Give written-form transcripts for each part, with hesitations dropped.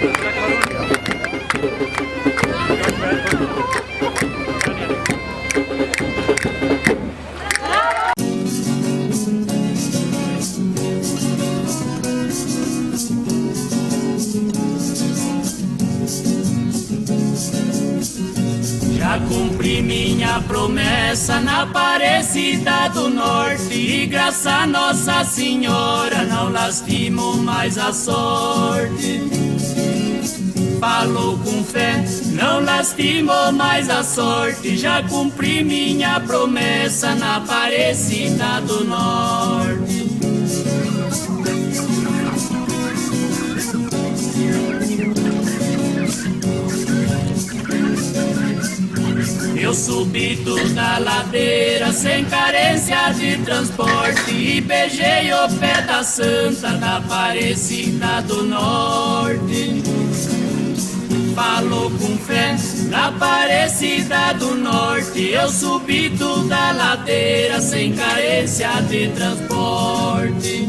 Já cumpri minha promessa na Aparecida do Norte e graças a Nossa Senhora não lastimo mais a sorte. Falou com fé, não lastimou mais a sorte. Já cumpri minha promessa na Aparecida do Norte. Eu subi toda a ladeira sem carência de transporte e beijei o pé da Santa da Aparecida do Norte. Falou com fé na Aparecida do Norte. Eu subi toda a ladeira sem carência de transporte.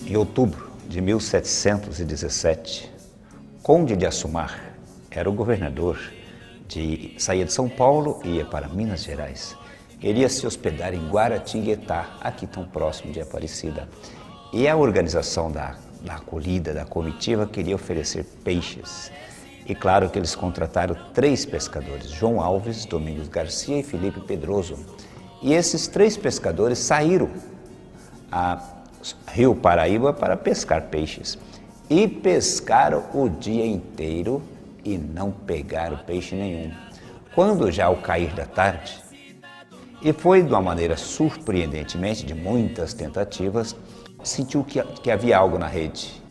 Em outubro de 1717, Conde de Assumar era o governador, saía de São Paulo e ia para Minas Gerais. Queria se hospedar em Guaratinguetá, aqui tão próximo de Aparecida. E a organização da acolhida, da comitiva, queria oferecer peixes. E claro que eles contrataram 3 pescadores, João Alves, Domingos Garcia e Felipe Pedroso. E esses 3 pescadores saíram a Rio Paraíba para pescar peixes. E pescaram o dia inteiro e não pegaram peixe nenhum. Quando já ao cair da tarde, e foi de uma maneira surpreendentemente, de muitas tentativas, sentiu que havia algo na rede.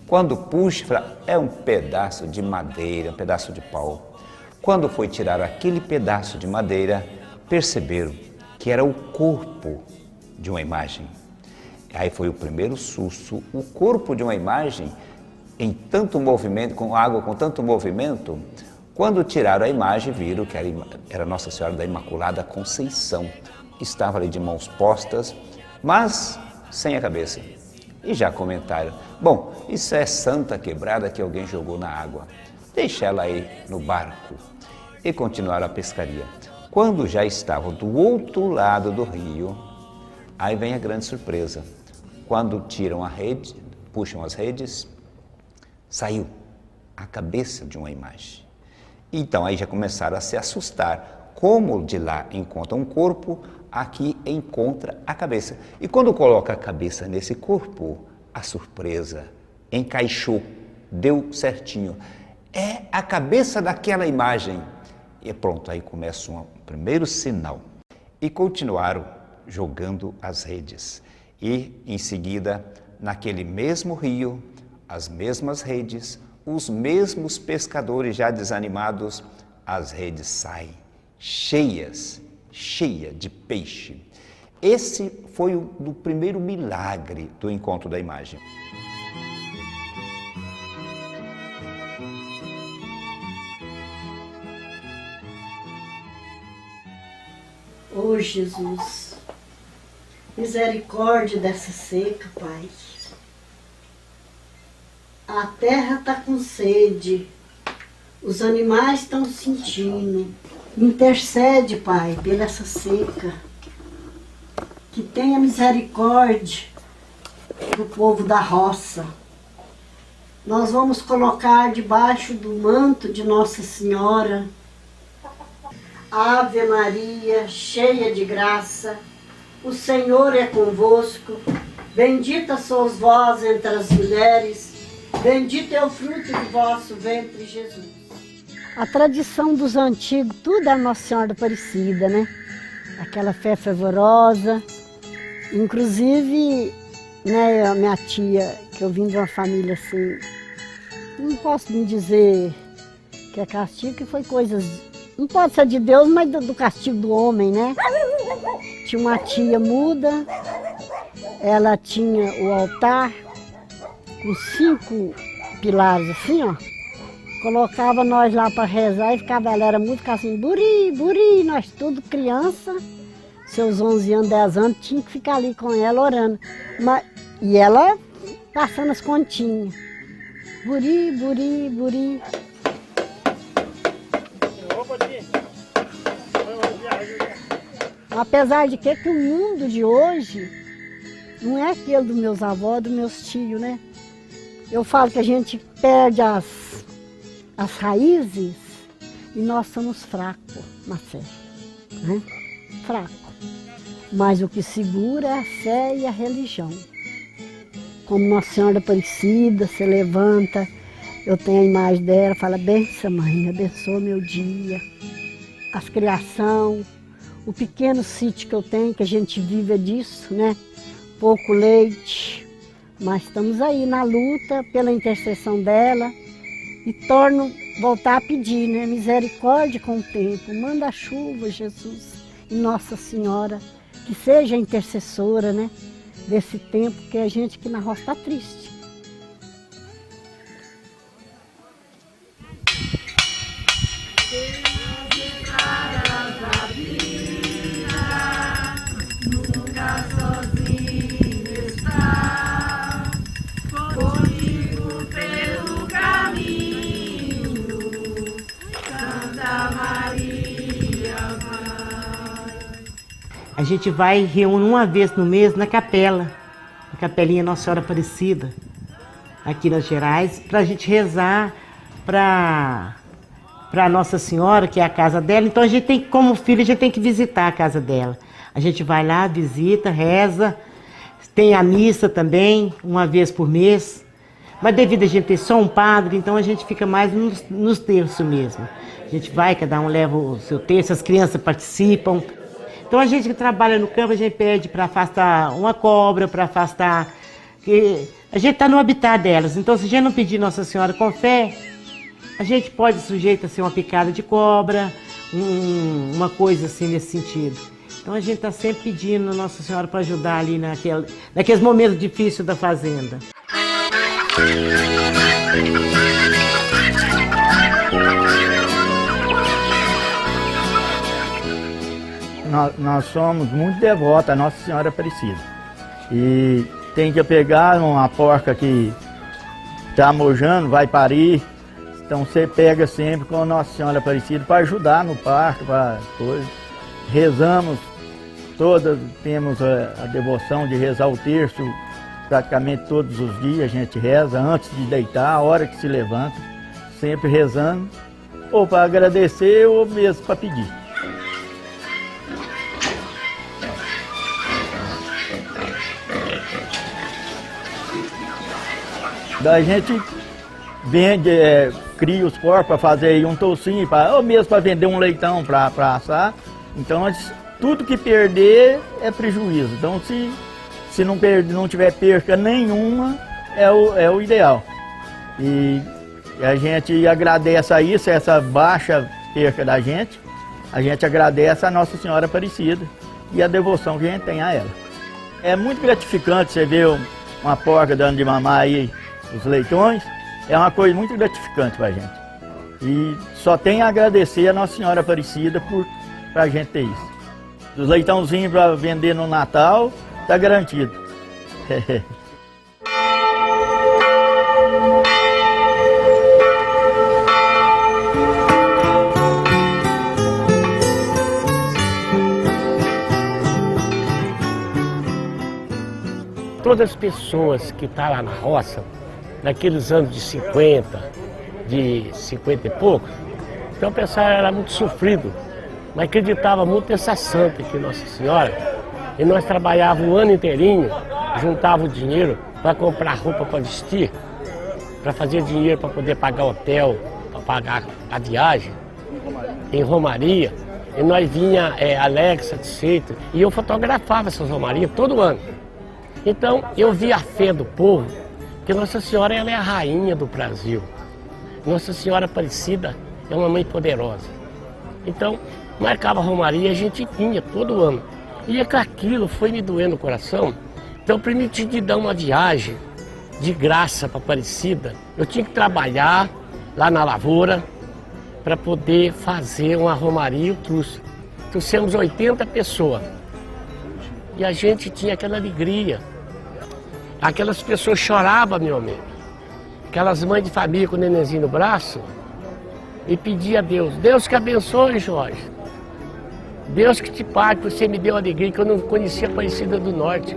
Quando puxa, é um pedaço de madeira, um pedaço de pau. Quando foi tirar aquele pedaço de madeira, perceberam que era o corpo de uma imagem. Aí foi o primeiro susto, o corpo de uma imagem em tanto movimento, com água, com tanto movimento. Quando tiraram a imagem, viram que era Nossa Senhora da Imaculada Conceição. Estava ali de mãos postas, mas sem a cabeça. E já comentaram, bom, isso é santa quebrada que alguém jogou na água. Deixa ela aí no barco. E continuaram a pescaria. Quando já estavam do outro lado do rio, aí vem a grande surpresa. Quando tiram a rede, puxam as redes, saiu a cabeça de uma imagem. Então aí já começaram a se assustar. Como de lá encontra um corpo, aqui encontra a cabeça. E quando coloca a cabeça nesse corpo, a surpresa encaixou, deu certinho. É a cabeça daquela imagem. E pronto, aí começa um primeiro sinal. E continuaram jogando as redes. E em seguida, naquele mesmo rio, as mesmas redes, os mesmos pescadores já desanimados, as redes saem cheias de peixe. Esse foi o primeiro milagre do encontro da imagem. Ô Jesus, misericórdia dessa seca, Pai. A terra está com sede, os animais estão sentindo. Intercede, Pai, pela essa seca. Que tenha misericórdia do povo da roça. Nós vamos colocar debaixo do manto de Nossa Senhora. Ave Maria, cheia de graça, o Senhor é convosco. Bendita sois vós entre as mulheres. Bendito é o fruto do vosso ventre, Jesus. A tradição dos antigos, tudo é Nossa Senhora Aparecida, né? Aquela fé fervorosa. Inclusive, né, a minha tia, que eu vim de uma família assim, não posso me dizer que é castigo, que foi coisas, não pode ser de Deus, mas do castigo do homem, né? Tinha uma tia muda, ela tinha o altar, com 5 pilares assim, ó. Colocava nós lá para rezar e ficava, ela era muito assim, buri, buri, nós tudo criança, seus 11 anos, 10 anos, tinha que ficar ali com ela orando. E ela passando as continhas. Buri, buri, buri. Apesar de que o mundo de hoje não é aquele dos meus avós, dos meus tios, né? Eu falo que a gente perde as raízes e nós somos fracos na fé, né? Fraco. Mas o que segura é a fé e a religião. Como Nossa Senhora Aparecida, se levanta, eu tenho a imagem dela, fala, benção mãe, abençoa meu dia. As criação, o pequeno sítio que eu tenho, que a gente vive disso, né? Pouco leite, mas estamos aí na luta pela intercessão dela e torno voltar a pedir, né? Misericórdia com o tempo, manda a chuva, Jesus, e Nossa Senhora, que seja intercessora, né? Desse tempo que a gente aqui na roça está triste. A gente vai e reúne uma vez no mês na capela, na capelinha Nossa Senhora Aparecida, aqui nas Gerais, para a gente rezar para Nossa Senhora, que é a casa dela. Então a gente tem, como filho, a gente tem que visitar a casa dela. A gente vai lá, visita, reza, tem a missa também, uma vez por mês. Mas devido a gente ter só um padre, então a gente fica mais nos terços mesmo. A gente vai, cada um leva o seu terço, as crianças participam. Então a gente que trabalha no campo, a gente pede para afastar uma cobra, para afastar... A gente está no habitat delas, então se a gente não pedir Nossa Senhora com fé, a gente pode sujeito a ser uma picada de cobra, uma coisa assim nesse sentido. Então a gente está sempre pedindo Nossa Senhora para ajudar ali naqueles momentos difíceis da fazenda. Nós somos muito devotos à Nossa Senhora Aparecida. E tem que pegar uma porca que está mojando, vai parir. Então você pega sempre com a Nossa Senhora Aparecida para ajudar no parto, para coisa. Rezamos, todas temos a devoção de rezar o terço praticamente todos os dias. A gente reza antes de deitar, a hora que se levanta, sempre rezando, ou para agradecer ou mesmo para pedir. A gente vende, cria os porcos para fazer aí um toucinho, ou mesmo para vender um leitão para assar. Então, tudo que perder é prejuízo. Então, se não tiver perca nenhuma, é o ideal. E a gente agradece a isso, essa baixa perca da gente. A gente agradece a Nossa Senhora Aparecida e a devoção que a gente tem a ela. É muito gratificante você ver uma porca dando de mamar aí, os leitões, é uma coisa muito gratificante para a gente. E só tem a agradecer a Nossa Senhora Aparecida para a gente ter isso. Os leitãozinhos para vender no Natal, está garantido. Todas as pessoas que estão lá na roça, naqueles anos de 50 e poucos, então o pessoal era muito sofrido, mas acreditava muito nessa santa aqui, Nossa Senhora. E nós trabalhávamos o ano inteirinho, juntava o dinheiro para comprar roupa para vestir, para fazer dinheiro para poder pagar hotel, para pagar a viagem em Romaria. E nós vinha Alexa, etc. E eu fotografava essas romarias todo ano. Então eu vi a fé do povo, que Nossa Senhora ela é a rainha do Brasil. Nossa Senhora Aparecida é uma mãe poderosa. Então, marcava a romaria, a gente vinha todo ano. E é que aquilo foi me doendo no coração. Então, eu permiti de dar uma viagem de graça para Aparecida. Eu tinha que trabalhar lá na lavoura para poder fazer uma romaria e o trouxe. Trouxemos 80 pessoas. E a gente tinha aquela alegria. aquelas pessoas choravam, meu amigo. Aquelas mães de família com o nenenzinho no braço e pedia a Deus, Deus que abençoe, Jorge. Deus que te pague, que você me deu alegria, que eu não conhecia a Aparecida do Norte.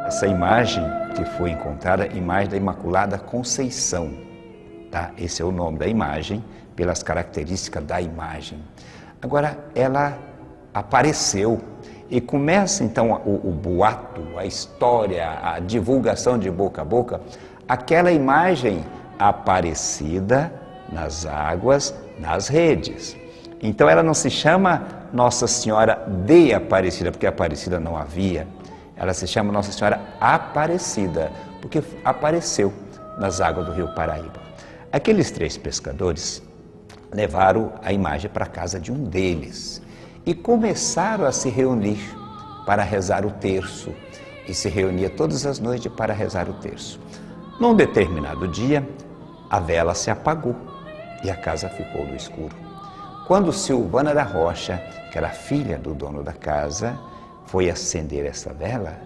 Essa imagem que foi encontrada, a imagem da Imaculada Conceição, tá? Esse é o nome da imagem, pelas características da imagem. Agora, ela apareceu e começa então o boato, a história, a divulgação de boca a boca, aquela imagem aparecida nas águas, nas redes. Então ela não se chama Nossa Senhora de Aparecida, porque Aparecida não havia. Ela se chama Nossa Senhora Aparecida, porque apareceu nas águas do rio Paraíba. Aqueles 3 pescadores levaram a imagem para a casa de um deles e começaram a se reunir para rezar o terço. E se reunia todas as noites para rezar o terço. Num determinado dia, a vela se apagou e a casa ficou no escuro. Quando Silvana da Rocha, que era filha do dono da casa, foi acender essa vela,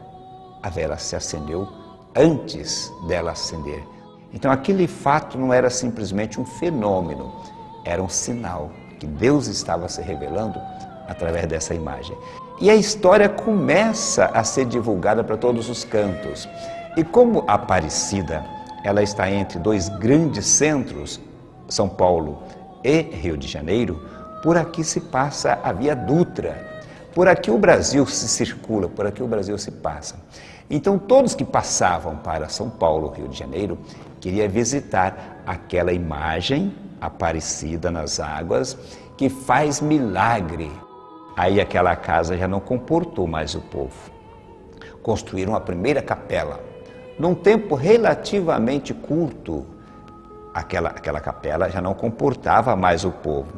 a vela se acendeu antes dela acender. Então aquele fato não era simplesmente um fenômeno, era um sinal que Deus estava se revelando através dessa imagem. E a história começa a ser divulgada para todos os cantos. E como Aparecida, ela está entre 2 grandes centros, São Paulo e Rio de Janeiro, por aqui se passa a Via Dutra. Por aqui o Brasil se circula, por aqui o Brasil se passa. Então todos que passavam para São Paulo, Rio de Janeiro, queriam visitar aquela imagem aparecida nas águas que faz milagre. Aí aquela casa já não comportou mais o povo. Construíram a primeira capela. Num tempo relativamente curto, aquela capela já não comportava mais o povo.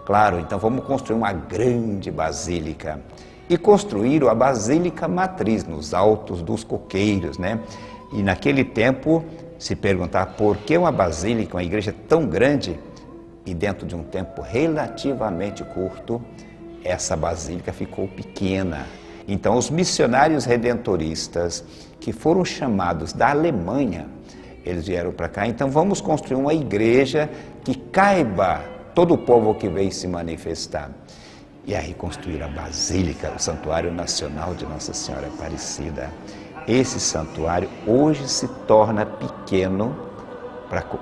Claro, então vamos construir uma grande basílica. E construíram a Basílica Matriz, nos Altos dos Coqueiros, né? E naquele tempo, se perguntar por que uma basílica, uma igreja tão grande, e dentro de um tempo relativamente curto, essa basílica ficou pequena. Então os missionários redentoristas, que foram chamados da Alemanha, eles vieram para cá, então vamos construir uma igreja que caiba todo o povo que veio se manifestar. E aí construíram a Basílica, o Santuário Nacional de Nossa Senhora Aparecida. Esse santuário hoje se torna pequeno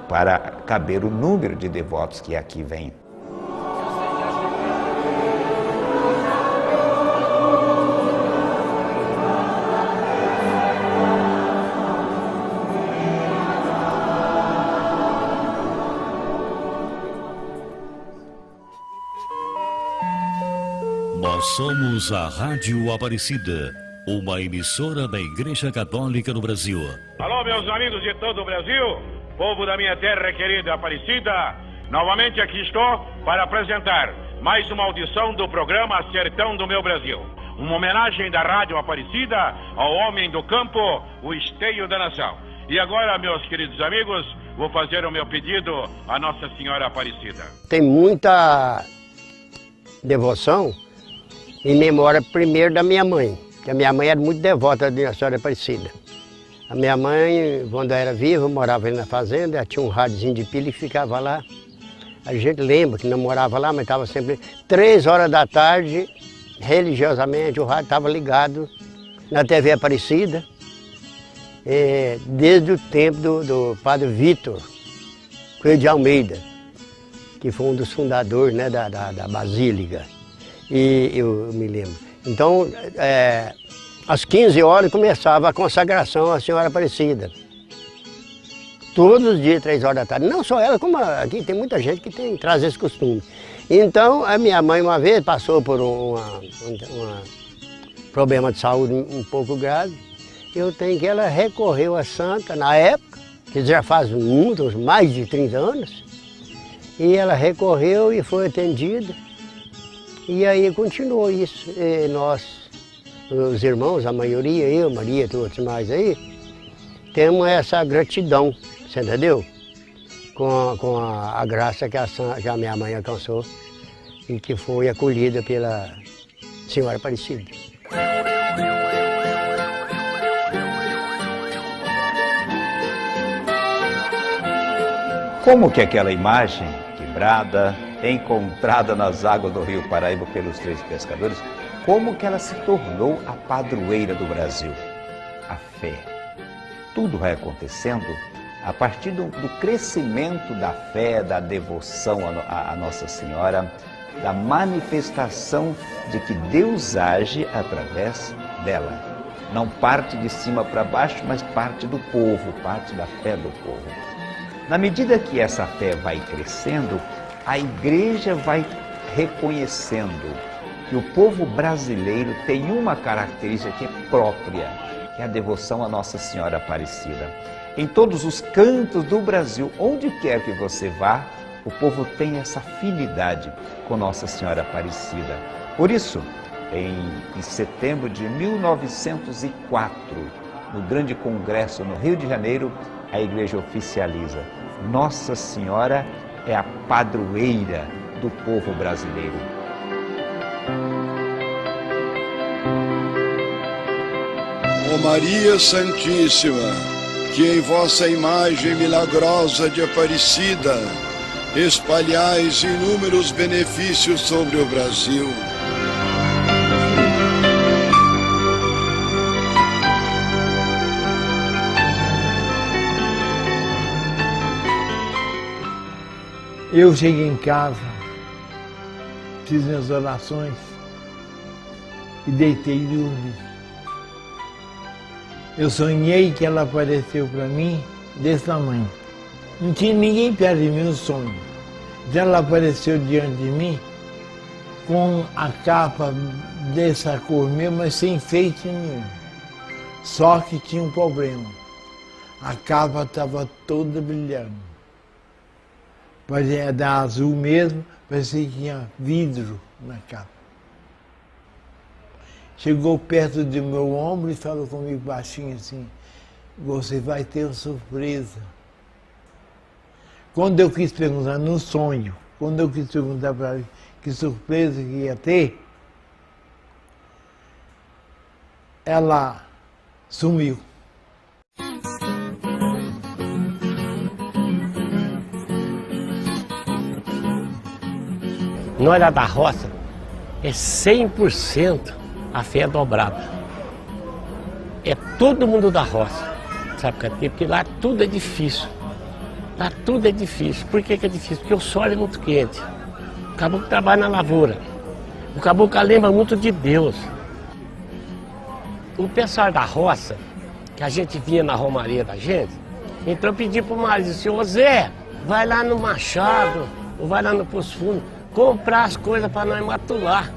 para caber o número de devotos que aqui vem. Nós somos a Rádio Aparecida, uma emissora da Igreja Católica no Brasil. Alô, meus amigos de todo o Brasil, povo da minha terra querida Aparecida, novamente aqui estou para apresentar mais uma audição do programa Sertão do Meu Brasil. Uma homenagem da Rádio Aparecida ao homem do campo, o esteio da nação. E agora, meus queridos amigos, vou fazer o meu pedido à Nossa Senhora Aparecida. Tem muita devoção em memória primeiro da minha mãe, que a minha mãe era muito devota da Nossa Senhora Aparecida. A minha mãe, quando era viva, morava ali na fazenda, ela tinha um rádiozinho de pilha e ficava lá. A gente lembra que não morava lá, mas estava sempre 3 horas da tarde, religiosamente, o rádio estava ligado na TV Aparecida, desde o tempo do padre Vitor Coelho de Almeida, que foi um dos fundadores, né, da Basílica. E eu me lembro. Então, às 15 horas começava a consagração à Senhora Aparecida. todos os dias, 3 horas da tarde. Não só ela, como aqui tem muita gente que traz esse costume. Então, a minha mãe uma vez passou por um problema de saúde um pouco grave. Eu tenho que ela recorreu à santa na época, que já faz mais de 30 anos, e ela recorreu e foi atendida. E aí continuou isso. E nós, os irmãos, a maioria, eu, Maria, todos mais aí, temos essa gratidão, você entendeu? Com a graça que a minha mãe alcançou e que foi acolhida pela Senhora Aparecida. Como que aquela imagem quebrada, encontrada nas águas do Rio Paraíba pelos 3 pescadores, como que ela se tornou a padroeira do Brasil? A fé. Tudo vai acontecendo a partir do crescimento da fé, da devoção à Nossa Senhora, da manifestação de que Deus age através dela. Não parte de cima para baixo, mas parte do povo, parte da fé do povo. Na medida que essa fé vai crescendo, a igreja vai reconhecendo que o povo brasileiro tem uma característica que é própria, que é a devoção à Nossa Senhora Aparecida. Em todos os cantos do Brasil, onde quer que você vá, o povo tem essa afinidade com Nossa Senhora Aparecida. Por isso, em setembro de 1904, no grande congresso no Rio de Janeiro, a igreja oficializa: Nossa Senhora é a padroeira do povo brasileiro. Ó Maria Santíssima, que em vossa imagem milagrosa de Aparecida espalhais inúmeros benefícios sobre o Brasil. Eu cheguei em casa, fiz minhas orações e deitei e dormi. Eu sonhei que ela apareceu para mim desse tamanho. Não tinha ninguém perto de mim no sonho. Então ela apareceu diante de mim com a capa dessa cor mesmo, mas sem enfeite nenhum. Só que tinha um problema. A capa estava toda brilhando. Parecia da azul mesmo, parecia que tinha vidro na capa. Chegou perto do meu ombro e falou comigo baixinho assim: você vai ter uma surpresa. Quando eu quis perguntar no sonho, quando eu quis perguntar para ele que surpresa que ia ter, ela sumiu. Nós lá da roça, é 100% a fé dobrada. É todo mundo da roça, sabe por quê? Porque lá tudo é difícil. Lá tudo é difícil. Por que é difícil? Porque o sol é muito quente. O caboclo trabalha na lavoura. O caboclo lembra muito de Deus. O pessoal da roça, que a gente via na romaria da gente, então eu pedi para o marido, disse: ô Zé, vai lá no Machado, ou vai lá no Poço Fundo, comprar as coisas para nós matular.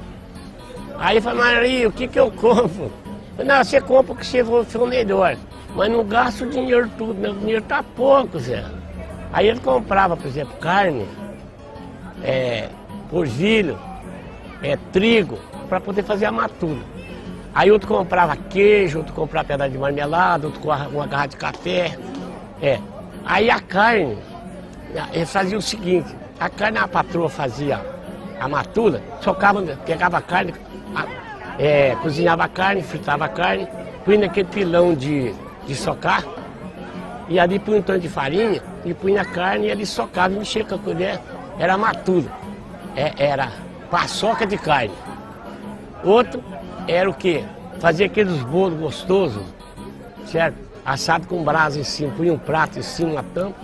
Aí ele falou: Maria, o que eu compro? Eu falei: não, você compra o que você for melhor, mas não gasta o dinheiro tudo, né? O dinheiro tá pouco, Zé. Aí ele comprava, por exemplo, carne, polvilho, trigo, para poder fazer a matula. Aí outro comprava queijo, outro comprava pedaço de marmelada, outro uma garrafa de café. Aí a carne, ele fazia o seguinte: a carne, a patroa fazia a matula, socava, pegava a carne, cozinhava a carne, fritava a carne, punha naquele pilão de socar, e ali punha um tanto de farinha, e punha a carne e ali socava e mexia com a colher. Era a matula, era paçoca de carne. Outro era o quê? Fazia aqueles bolos gostosos, certo? Assado com brasa em cima, punha um prato em cima, uma tampa.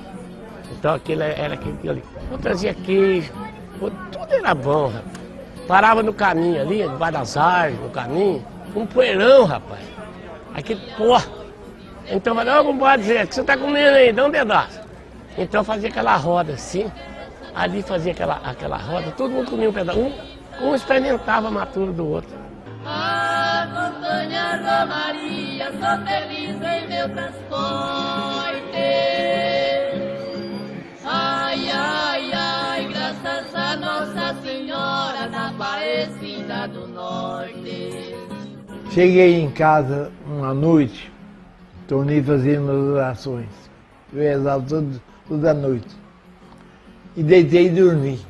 Então aquilo era aquilo ali. Eu trazia queijo, tudo era bom, rapaz. Parava no caminho ali, debaixo das árvores, no caminho, um poeirão, rapaz. Aquele pó. Então eu falei: ô, compadre Zé, o que você está comendo aí? Dá um pedaço. Então fazia aquela roda assim, ali fazia aquela roda, todo mundo comia um pedaço, um experimentava a matura do outro. Ah, montanha Romaria, sou feliz em meu transporte. Ai, ai, ai, graças a Nossa Senhora da Aparecida do Norte. Cheguei em casa uma noite, tornei fazer minhas orações. Eu rezava toda a noite. E deitei e dormi.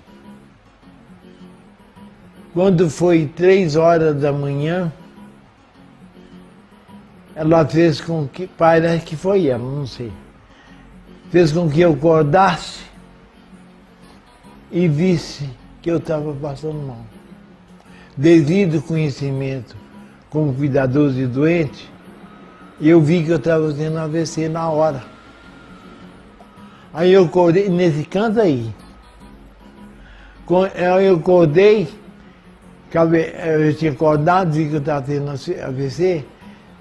Quando foi 3 horas da manhã, ela fez com que, parece que foi ela, não sei, fez com que eu acordasse e visse que eu estava passando mal. Devido ao conhecimento como cuidador de doente, eu vi que eu estava tendo AVC na hora. Aí eu acordei, nesse canto aí, eu acordei, eu tinha acordado, vi que eu estava tendo AVC,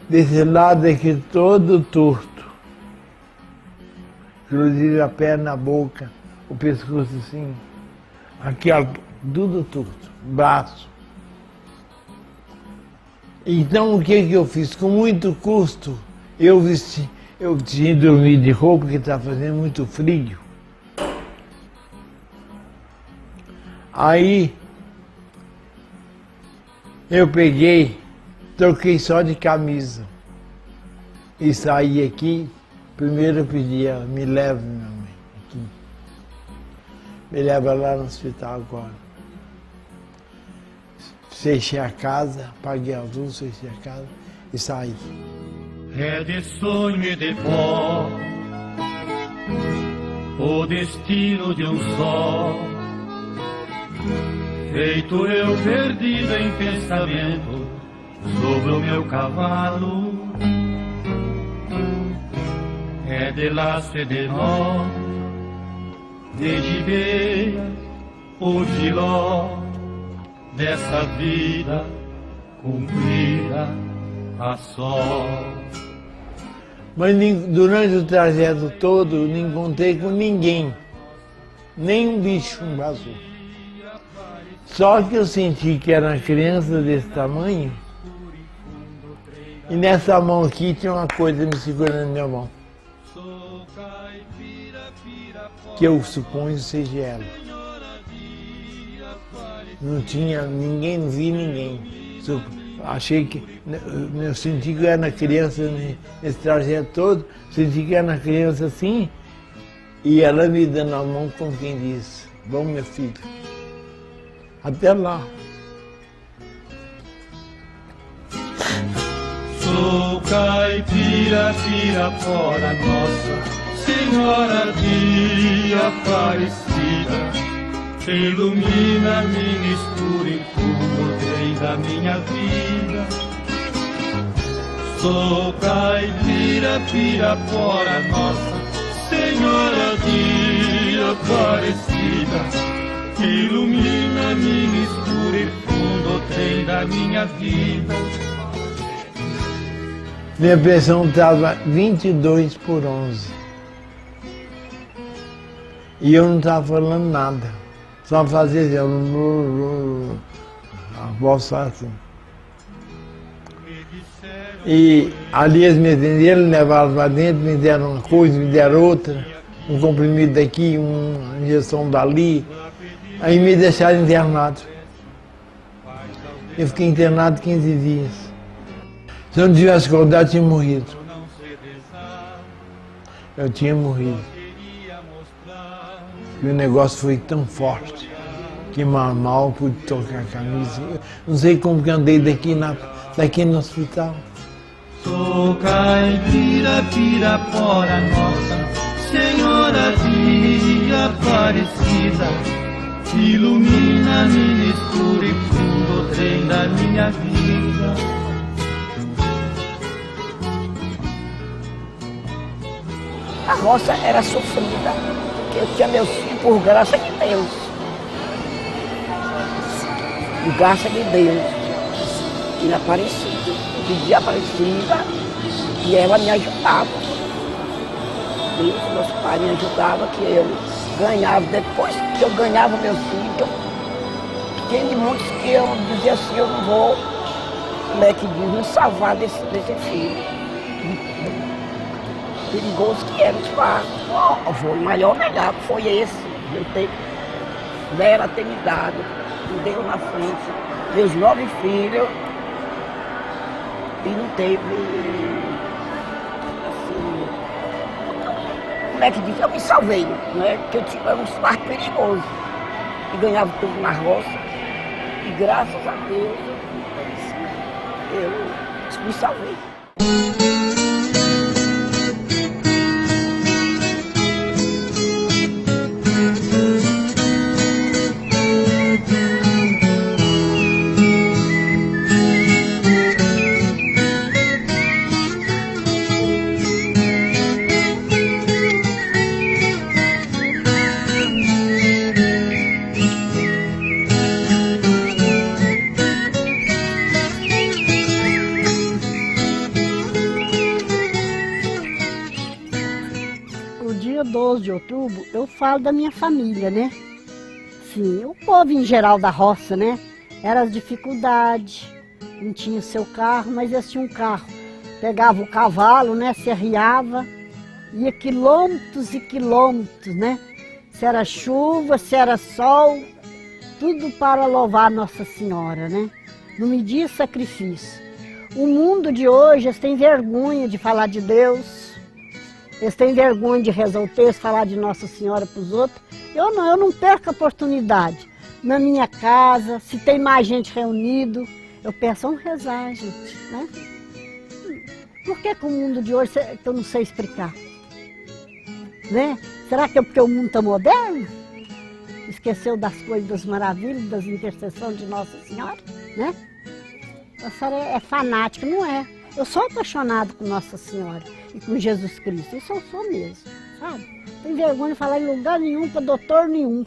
desse lado aqui todo torto. Inclusive a perna, a boca, o pescoço assim, aqui ó, tudo torto, braço. Então o que eu fiz? Com muito custo, eu tinha dormido de roupa porque estava fazendo muito frio. Aí eu peguei, troquei só de camisa e saí aqui. Primeiro eu pedi, me leva, minha mãe, aqui. Me leva lá no hospital agora. Fechei a casa, paguei a luz, fechei a casa e saí. É de sonho e de pó o destino de um só, feito eu perdido em pensamento sobre o meu cavalo. É de laço e de nó, de gibeia o giló dessa vida cumprida a só. Mas durante o trajeto todo não encontrei com ninguém, nem um bicho invasor. Só que eu senti que era uma criança desse tamanho e nessa mão aqui tinha uma coisa me segurando na minha mão, que eu suponho seja ela. Não tinha ninguém, não vi ninguém. Achei que, eu senti que eu era uma criança nesse trajeto todo, senti que era uma criança assim, e ela me dando a mão como quem diz, vamos meu filho, até lá. Sou caipira, Pirapora, Nossa Senhora de Aparecida, ilumina minha escura e fundo trem da minha vida. Sou caipira, Pirapora, Nossa Senhora de Aparecida, ilumina minha escura e fundo trem da minha vida. Minha pressão estava 22/11 e eu não estava falando nada. Só fazia assim, a voz assim. E ali eles me atenderam, levaram para dentro, me deram uma coisa, me deram outra, um comprimido daqui, uma injeção dali. Aí me deixaram internado. Eu fiquei internado 15 dias. Se eu não tivesse acordado, eu tinha morrido. Eu tinha morrido. E o negócio foi tão forte que mal pude tocar a camisa. Não sei como que andei daqui no hospital. Sou caipira, Pirapora, Nossa Senhora de Aparecida, ilumina minha escura e fundo o trem da minha vida. A roça era sofrida, porque eu tinha meus filhos por graça de Deus. Por graça de Deus. E na Aparecida. Eu pedia a Aparecida e ela me ajudava. Deus, meus pais me ajudavam, que eu ganhava, depois que eu ganhava meus filhos, tem de muitos que eu dizia assim, eu não vou, como é que diz, me salvar desse filho. Perigoso que era, o maior legado foi esse, eu ter, dela ter me dado, me deu na frente, meus 9 filhos, e não teve, assim, como é que diz, eu me salvei, né? Porque eu tinha um parto perigoso, e ganhava tudo na roça, e graças a Deus, eu me salvei. Dia 12 de outubro, eu falo da minha família, né? Sim, o povo em geral da roça, né? Era as dificuldades, não tinha seu carro, mas eles tinham um carro. Pegava o cavalo, né? Se arriava, ia quilômetros e quilômetros, né? Se era chuva, se era sol, tudo para louvar Nossa Senhora, né? Não media sacrifício. O mundo de hoje, eles têm vergonha de falar de Deus. Eles têm vergonha de rezar o texto, falar de Nossa Senhora para os outros. Eu não perco a oportunidade. Na minha casa, se tem mais gente reunida, eu peço, vamos rezar, gente, né? Por que o mundo de hoje que eu não sei explicar? Né? Será que é porque o mundo está moderno? Esqueceu das coisas, das maravilhas, das intercessões de Nossa Senhora, né? A senhora é fanática, não é? Eu sou apaixonada com Nossa Senhora e com Jesus Cristo, isso eu sou mesmo, sabe? Não tem vergonha de falar em lugar nenhum, para doutor nenhum.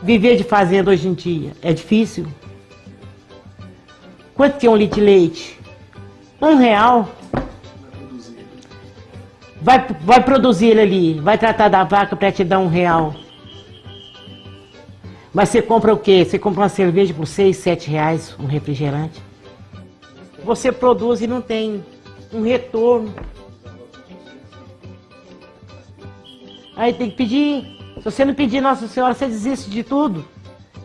Viver de fazenda hoje em dia é difícil. Quanto que é um litro de leite? R$1. Vai produzir ele ali, vai tratar da vaca para te dar R$1. Mas você compra o quê? Você compra uma cerveja por R$6, R$7, um refrigerante. Você produz e não tem um retorno. Aí tem que pedir. Se você não pedir Nossa Senhora, você desiste de tudo.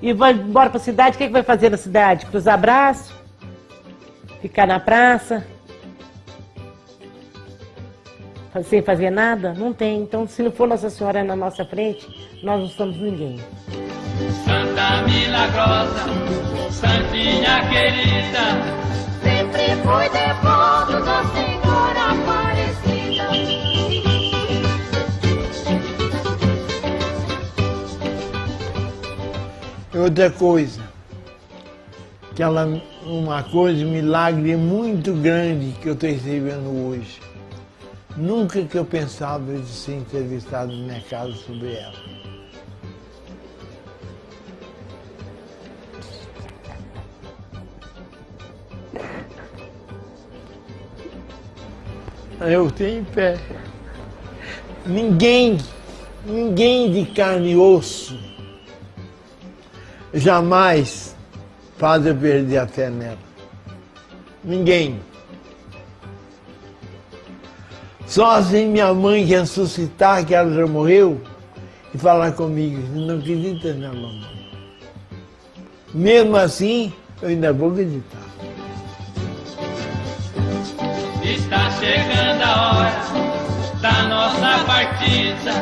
E vai embora para a cidade. O que vai fazer na cidade? Cruzar braço? Ficar na praça? Sem fazer nada? Não tem. Então, se não for Nossa Senhora na nossa frente, nós não somos ninguém. Santa Milagrosa, Santinha querida, sempre fui devoto da Senhora Aparecida. Outra coisa, uma coisa, um milagre muito grande que eu estou recebendo hoje. Nunca que eu pensava de ser entrevistado na minha casa sobre ela. Eu tenho fé. Ninguém de carne e osso jamais faz eu perder a fé nela. Ninguém. Só assim minha mãe ressuscitar, que ela já morreu, e falar comigo, não acredita nela, mãe. Mesmo assim, eu ainda vou acreditar. está chegando a hora da nossa partida.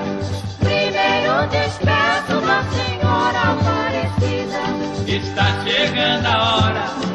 Primeiro despeço da Senhora Aparecida. Está chegando a hora